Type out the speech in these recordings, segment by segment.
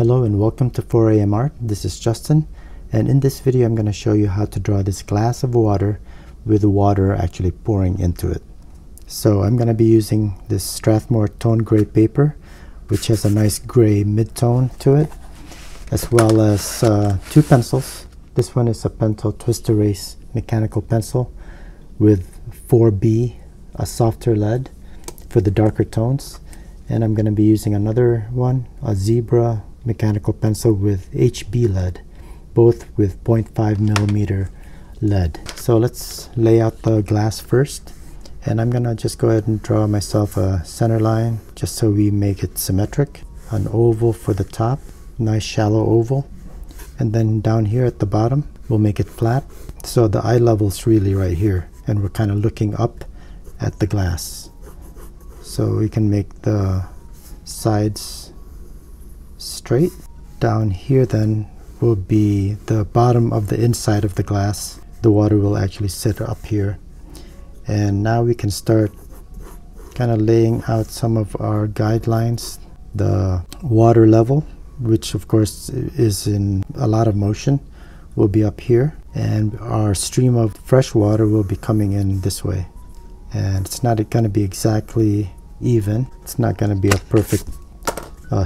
Hello and welcome to 4am Art. This is Justin, and in this video I'm going to show you how to draw this glass of water with the water actually pouring into it. So I'm going to be using this Strathmore tone gray paper, which has a nice gray mid-tone to it, as well as two pencils. This one is a Pentel Twist Erase mechanical pencil with 4B, a softer lead for the darker tones. And I'm going to be using another one, a Zebra mechanical pencil with HB lead, both with 0.5mm lead. So let's lay out the glass first, and I'm gonna just go ahead and draw myself a center line just so we make it symmetric. An oval for the top, nice shallow oval, and then down here at the bottom we'll make it flat, so the eye level's really right here and we're kind of looking up at the glass. So we can make the sides straight. Down here then will be the bottom of the inside of the glass. The water will actually sit up here. And now we can start kind of laying out some of our guidelines. The water level, which of course is in a lot of motion, will be up here. And our stream of fresh water will be coming in this way. And it's not going to be exactly even. It's not going to be a perfect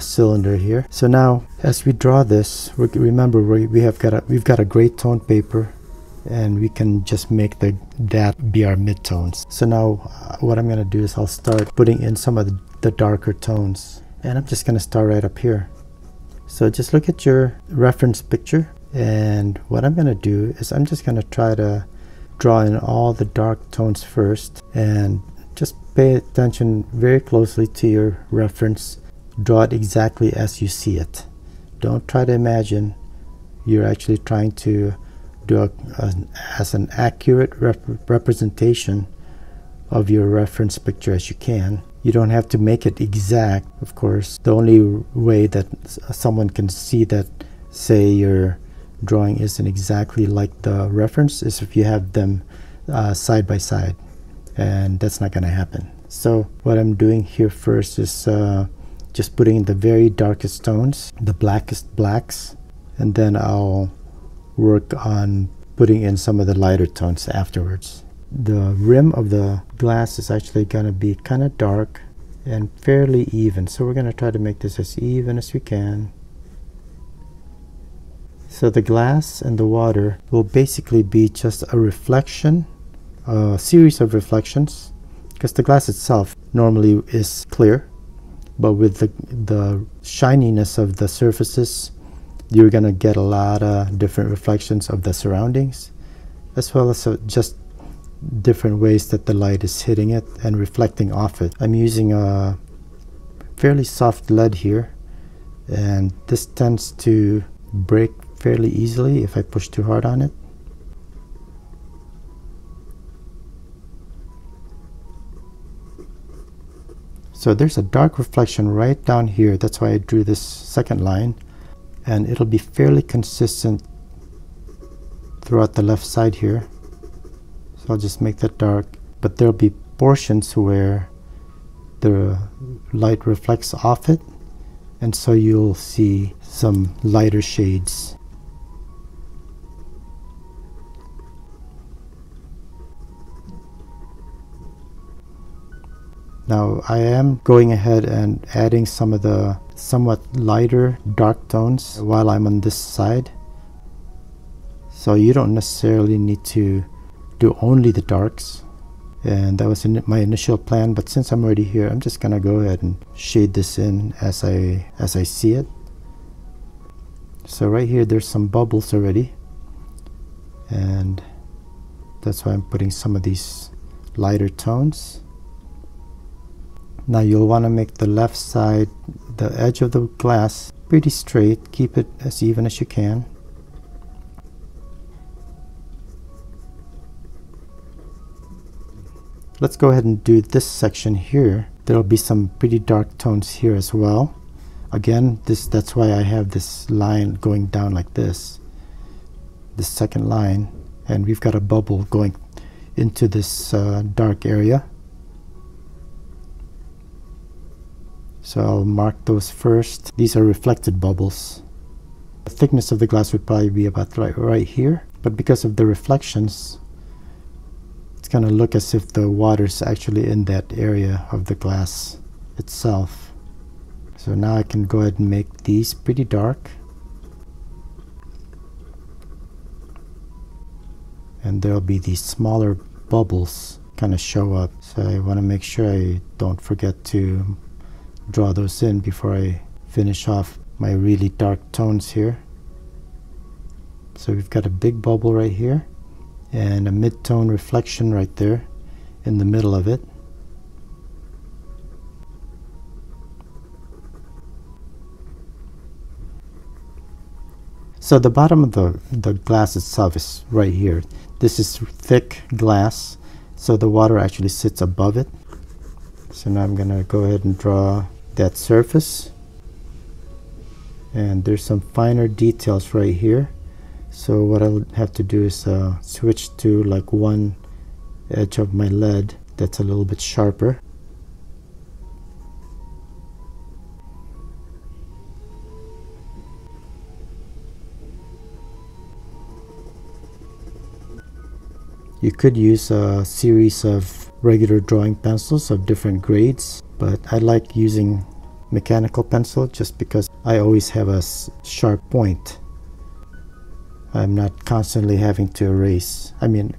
cylinder here. So now as we draw this, remember we've got a gray tone paper, and we can just make that be our midtones. So now what I'm going to do is I'll start putting in some of the darker tones, and I'm just going to start right up here. So just look at your reference picture, and what I'm going to do is I'm just going to try to draw in all the dark tones first, and just pay attention very closely to your reference. Draw it exactly as you see it. Don't try to imagine. You're actually trying to do as an accurate representation of your reference picture as you can. You don't have to make it exact, of course. The only way that someone can see that, say, your drawing isn't exactly like the reference, is if you have them side by side, and that's not going to happen. So what I'm doing here first is just putting in the very darkest tones, the blackest blacks, and then I'll work on putting in some of the lighter tones afterwards. The rim of the glass is actually going to be kind of dark and fairly even, so we're going to try to make this as even as we can. So the glass and the water will basically be just a reflection, a series of reflections, because the glass itself normally is clear, but with the shininess of the surfaces, you're gonna get a lot of different reflections of the surroundings, as well as just different ways that the light is hitting it and reflecting off it. I'm using a fairly soft lead here, and this tends to break fairly easily if I push too hard on it. So there's a dark reflection right down here. That's why I drew this second line, and it'll be fairly consistent throughout the left side here. So I'll just make that dark, but there'll be portions where the light reflects off it, and so you'll see some lighter shades. Now I am going ahead and adding some of the somewhat lighter dark tones while I'm on this side. So you don't necessarily need to do only the darks, and that was my initial plan, but since I'm already here, I'm just gonna go ahead and shade this in as I see it. So right here there's some bubbles already, and that's why I'm putting some of these lighter tones. Now you'll want to make the left side, the edge of the glass, pretty straight. Keep it as even as you can. Let's go ahead and do this section here. There will be some pretty dark tones here as well. Again, that's why I have this line going down like this second line, and we've got a bubble going into this dark area. So I'll mark those first. These are reflected bubbles. The thickness of the glass would probably be about right here, but because of the reflections, it's going to look as if the water's actually in that area of the glass itself. So now I can go ahead and make these pretty dark. And there'll be these smaller bubbles kind of show up. So I want to make sure I don't forget to draw those in before I finish off my really dark tones here. So we've got a big bubble right here and a mid-tone reflection right there in the middle of it. So the bottom of the glass itself is right here. This is thick glass, so the water actually sits above it. So now I'm gonna go ahead and draw that surface. And there's some finer details right here. So what I'll have to do is switch to like one edge of my lead that's a little bit sharper. You could use a series of regular drawing pencils of different grades, but I like using mechanical pencil just because I always have a sharp point. I'm not constantly having to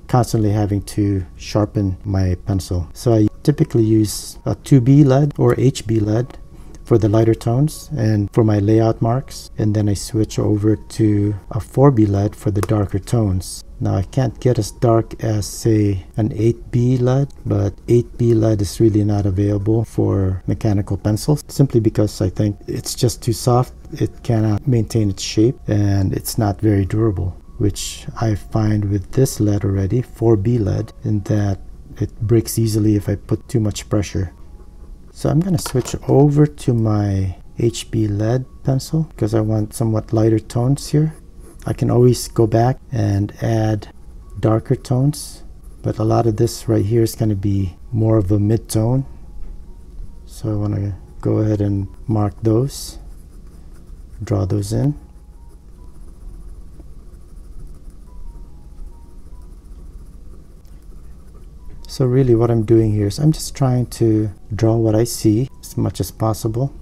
constantly having to sharpen my pencil. So I typically use a 2B lead or HB lead for the lighter tones and for my layout marks, and then I switch over to a 4B lead for the darker tones. Now I can't get as dark as say an 8B lead, but 8B lead is really not available for mechanical pencils simply because I think it's just too soft. It cannot maintain its shape and it's not very durable, which I find with this lead already, 4B lead, in that it breaks easily if I put too much pressure. So I'm going to switch over to my HB lead pencil because I want somewhat lighter tones here. I can always go back and add darker tones, but a lot of this right here is going to be more of a mid-tone. So I want to go ahead and mark those, draw those in. So really what I'm doing here is I'm just trying to draw what I see as much as possible.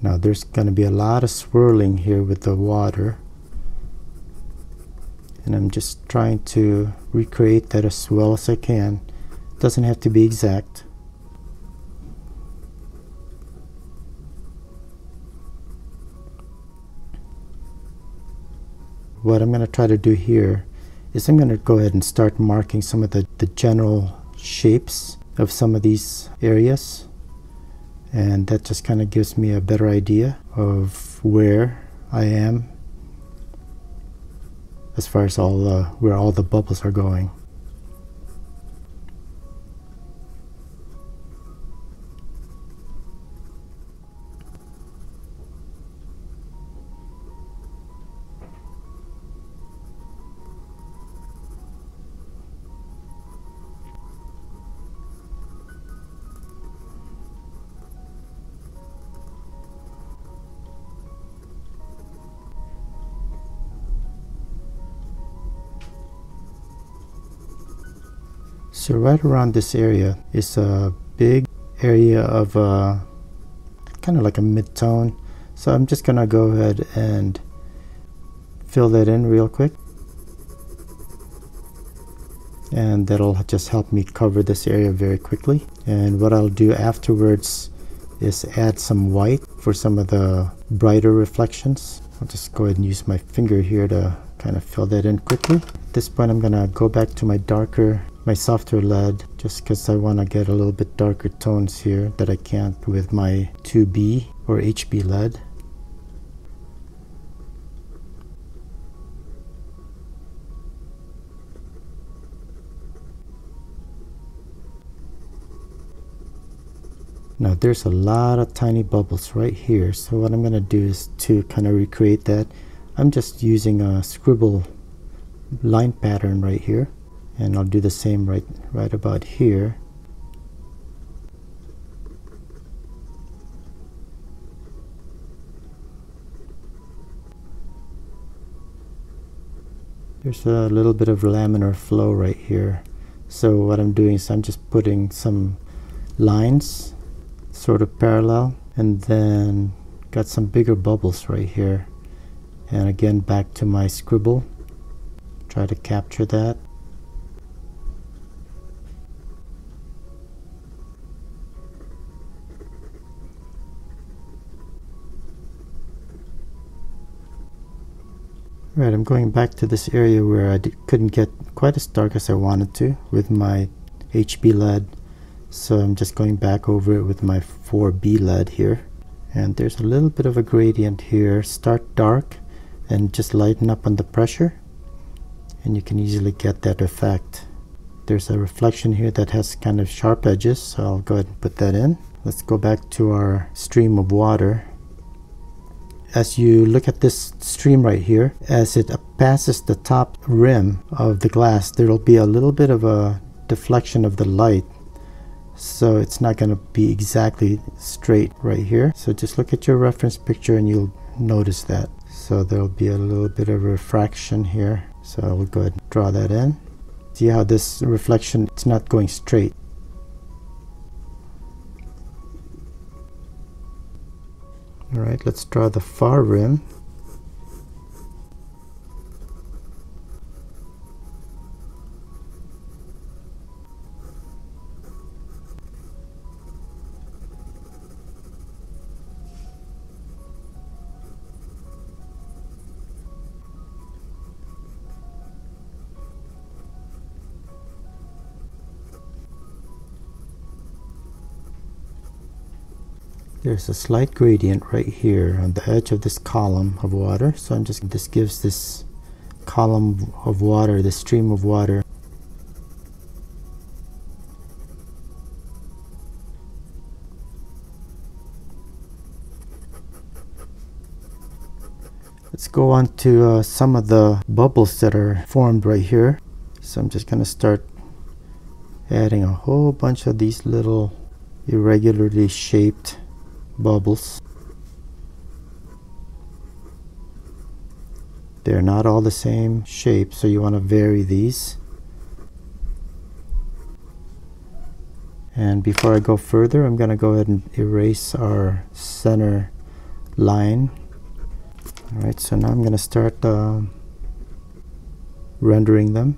Now there's going to be a lot of swirling here with the water, and I'm just trying to recreate that as well as I can. It doesn't have to be exact. What I'm going to try to do here is I'm going to go ahead and start marking some of the general shapes of some of these areas, and that just kind of gives me a better idea of where I am as far as where all the bubbles are going. So right around this area is a big area of kind of like a mid-tone. So I'm just gonna go ahead and fill that in real quick, and that'll just help me cover this area very quickly. And what I'll do afterwards is add some white for some of the brighter reflections. I'll just go ahead and use my finger here to kind of fill that in quickly. At this point I'm gonna go back to my softer lead just because I want to get a little bit darker tones here that I can't with my 2B or HB lead. Now there's a lot of tiny bubbles right here, so what I'm going to do is to kind of recreate that. I'm just using a scribble line pattern right here, And I'll do the same right about here. There's a little bit of laminar flow right here. So what I'm doing is I'm just putting some lines sort of parallel, and then got some bigger bubbles right here. And again, back to my scribble, try to capture that. Right, I'm going back to this area where I couldn't get quite as dark as I wanted to with my HB lead. So I'm just going back over it with my 4B lead here. And there's a little bit of a gradient here. Start dark and just lighten up on the pressure, and you can easily get that effect. There's a reflection here that has kind of sharp edges, so I'll go ahead and put that in. Let's go back to our stream of water. As you look at this stream right here, as it passes the top rim of the glass, there will be a little bit of a deflection of the light. So it's not going to be exactly straight right here. So just look at your reference picture and you'll notice that. So there'll be a little bit of refraction here. So I will go ahead and draw that in. See how this reflection, it's not going straight. Alright, let's draw the far rim. There's a slight gradient right here on the edge of this column of water. So this gives this column of water, this stream of water, let's go on to some of the bubbles that are formed right here. So I'm just going to start adding a whole bunch of these little irregularly shaped bubbles. They're not all the same shape, so you want to vary these. And before I go further, I'm going to go ahead and erase our center line. Alright, so now I'm going to start rendering them.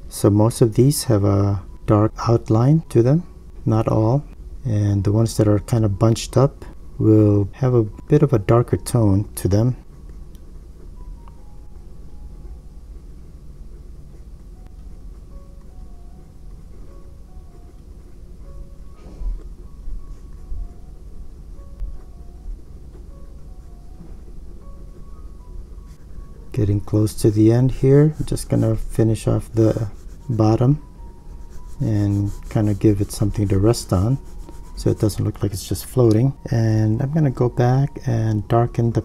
So most of these have a dark outline to them, not all. And the ones that are kind of bunched up will have a bit of a darker tone to them. Getting close to the end here, I'm just gonna finish off the bottom and kind of give it something to rest on, so it doesn't look like it's just floating. And I'm going to go back and darken the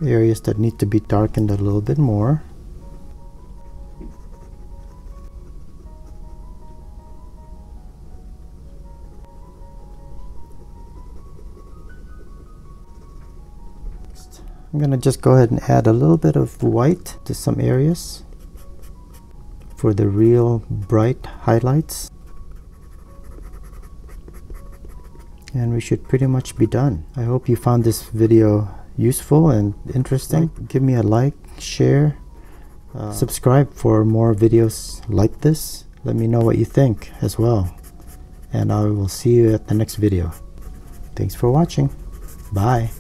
areas that need to be darkened a little bit more. I'm going to just go ahead and add a little bit of white to some areas for the real bright highlights. And we should pretty much be done. I hope you found this video useful and interesting. Give me a like, share, subscribe for more videos like this. Let me know what you think as well. And I will see you at the next video. Thanks for watching. Bye.